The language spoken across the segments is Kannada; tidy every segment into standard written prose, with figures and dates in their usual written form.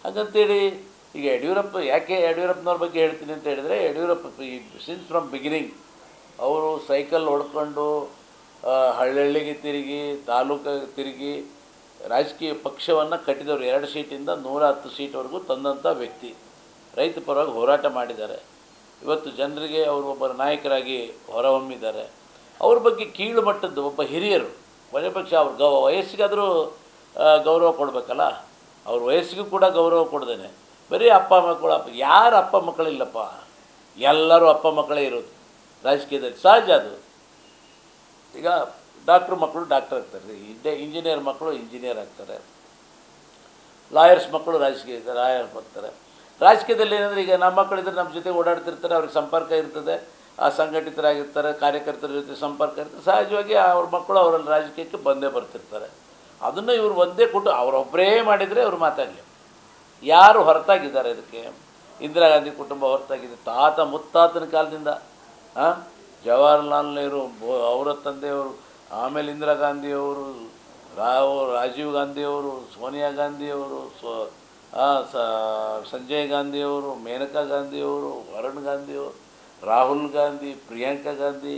ಹಾಗಂತೇಳಿ ಈಗ ಯಡಿಯೂರಪ್ಪ ಯಾಕೆ ಯಡಿಯೂರಪ್ಪನವ್ರ ಬಗ್ಗೆ ಹೇಳ್ತೀನಿ ಅಂತ ಹೇಳಿದರೆ, ಯಡಿಯೂರಪ್ಪ ಸಿನ್ಸ್ ಫ್ರಮ್ ಬಿಗಿನಿಂಗ್ ಅವರು ಸೈಕಲ್ ಹೊಡ್ಕೊಂಡು ಹಳ್ಳಿಗೆ ತಿರುಗಿ, ತಾಲೂಕಿಗೆ ತಿರುಗಿ ರಾಜಕೀಯ ಪಕ್ಷವನ್ನು ಕಟ್ಟಿದವರು. 2 ಸೀಟಿಂದ 110 ಸೀಟ್ವರೆಗೂ ತಂದಂಥ ವ್ಯಕ್ತಿ. ರೈತ ಪರವಾಗಿ ಹೋರಾಟ ಮಾಡಿದ್ದಾರೆ. ಇವತ್ತು ಜನರಿಗೆ ಅವರು ಒಬ್ಬ ನಾಯಕರಾಗಿ ಹೊರಹೊಮ್ಮಿದ್ದಾರೆ. ಅವ್ರ ಬಗ್ಗೆ ಕೀಳು ಮಟ್ಟದ್ದು ಒಬ್ಬ ಹಿರಿಯರು, ಕೊನೆ ಪಕ್ಷ ಅವ್ರ ವಯಸ್ಸಿಗಾದರೂ ಗೌರವ ಕೊಡಬೇಕಲ್ಲ. ಅವ್ರ ವಯಸ್ಸಿಗೂ ಕೂಡ ಗೌರವ ಕೊಡ್ದೇನೆ ಬರೀ ಅಪ್ಪ ಮಕ್ಕಳು, ಯಾರು ಅಪ್ಪ ಮಕ್ಕಳಿಲ್ಲಪ್ಪ, ಎಲ್ಲರೂ ಅಪ್ಪ ಮಕ್ಕಳೇ ಇರೋದು ರಾಜಕೀಯದಲ್ಲಿ, ಸಹಜ ಅದು. ಈಗ ಡಾಕ್ಟ್ರ್ ಮಕ್ಕಳು ಡಾಕ್ಟರ್ ಆಗ್ತಾರೆ, ಇಂಜಿನಿಯರ್ ಮಕ್ಕಳು ಇಂಜಿನಿಯರ್ ಆಗ್ತಾರೆ, ಲಾಯರ್ಸ್ ಮಕ್ಕಳು ಲಾಯರ್ ಆಗ್ತಾರೆ. ರಾಜಕೀಯದಲ್ಲಿ ಏನಂದರೆ, ಈಗ ನಮ್ಮ ಮಕ್ಕಳಿದ್ರೆ ನಮ್ಮ ಜೊತೆ ಓಡಾಡ್ತಿರ್ತಾರೆ, ಅವ್ರಿಗೆ ಸಂಪರ್ಕ ಇರ್ತದೆ, ಸಂಘಟಿತರಾಗಿರ್ತಾರೆ, ಕಾರ್ಯಕರ್ತರ ಜೊತೆ ಸಂಪರ್ಕ ಇರ್ತದೆ. ಸಹಜವಾಗಿ ಅವ್ರ ಮಕ್ಕಳು ಅವರಲ್ಲಿ ರಾಜಕೀಯಕ್ಕೆ ಬಂದೇ ಬರ್ತಿರ್ತಾರೆ. ಅದನ್ನು ಇವರು ಒಂದೇ ಅವರೊಬ್ಬರೇ ಮಾಡಿದರೆ ಅವ್ರು ಮಾತಾಡಲಿ. ಯಾರು ಹೊರತಾಗಿದ್ದಾರೆ ಇದಕ್ಕೆ? ಇಂದಿರಾ ಗಾಂಧಿ ಕುಟುಂಬ ಹೊರತಾಗಿದೆ. ತಾತ ಮುತ್ತಾತನ ಕಾಲದಿಂದ ಜವಾಹರ್ಲಾಲ್ ನೆಹರು ಅವರ ತಂದೆಯವರು, ಆಮೇಲೆ ಇಂದಿರಾ ಗಾಂಧಿಯವರು, ರಾಜೀವ್ ಗಾಂಧಿಯವರು, ಸೋನಿಯಾ ಗಾಂಧಿಯವರು, ಸಂಜಯ್ ಗಾಂಧಿಯವರು, ಮೇನಕಾ ಗಾಂಧಿಯವರು, ವರುಣ್ ಗಾಂಧಿಯವರು, ರಾಹುಲ್ ಗಾಂಧಿ, ಪ್ರಿಯಾಂಕಾ ಗಾಂಧಿ,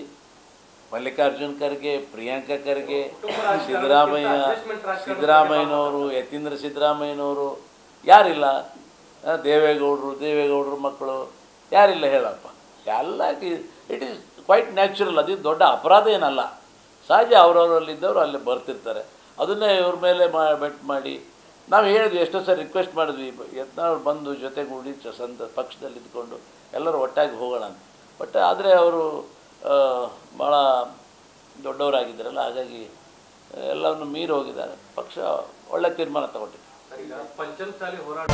ಮಲ್ಲಿಕಾರ್ಜುನ್ ಖರ್ಗೆ, ಪ್ರಿಯಾಂಕಾ ಖರ್ಗೆ, ಸಿದ್ದರಾಮಯ್ಯನವರು, ಯತೀಂದ್ರ ಸಿದ್ದರಾಮಯ್ಯನವರು, ಯಾರಿಲ್ಲ? ದೇವೇಗೌಡರ ಮಕ್ಕಳು ಯಾರಿಲ್ಲ ಹೇಳಪ್ಪ? ಎಲ್ಲ ಇಟ್ ಈಸ್ ಕ್ವೈಟ್ ನ್ಯಾಚುರಲ್. ಅದು ದೊಡ್ಡ ಅಪರಾಧ ಏನಲ್ಲ, ಸಹಜ. ಅವರವರಲ್ಲಿದ್ದವರು ಅಲ್ಲಿ ಬರ್ತಿರ್ತಾರೆ. ಅದನ್ನೇ ಇವ್ರ ಮೇಲೆ ಬೆಟ್ ಮಾಡಿ ನಾವು ಹೇಳಿದ್ವಿ, ಎಷ್ಟೋ ಸರಿ ರಿಕ್ವೆಸ್ಟ್ ಮಾಡಿದ್ವಿ, ಯತ್ನಾಳ್ ಬಂದು ಜೊತೆಗೂಡಿ ಪಕ್ಷದಲ್ಲಿ ಇದ್ಕೊಂಡು ಎಲ್ಲರೂ ಒಟ್ಟಾಗಿ ಹೋಗೋಣ ಅಂತ. ಬಟ್ ಆದರೆ ಅವರು ಭಾಳ ದೊಡ್ಡವರಾಗಿದ್ದಾರಲ್ಲ, ಹಾಗಾಗಿ ಎಲ್ಲವನ್ನು ಮೀರಿ ಹೋಗಿದ್ದಾರೆ. ಪಕ್ಷ ಒಳ್ಳೆ ತೀರ್ಮಾನ ತಗೊಂಡಿದೆ. ಪಂಚಮಸಾಲಿ ಹೋರಾಟ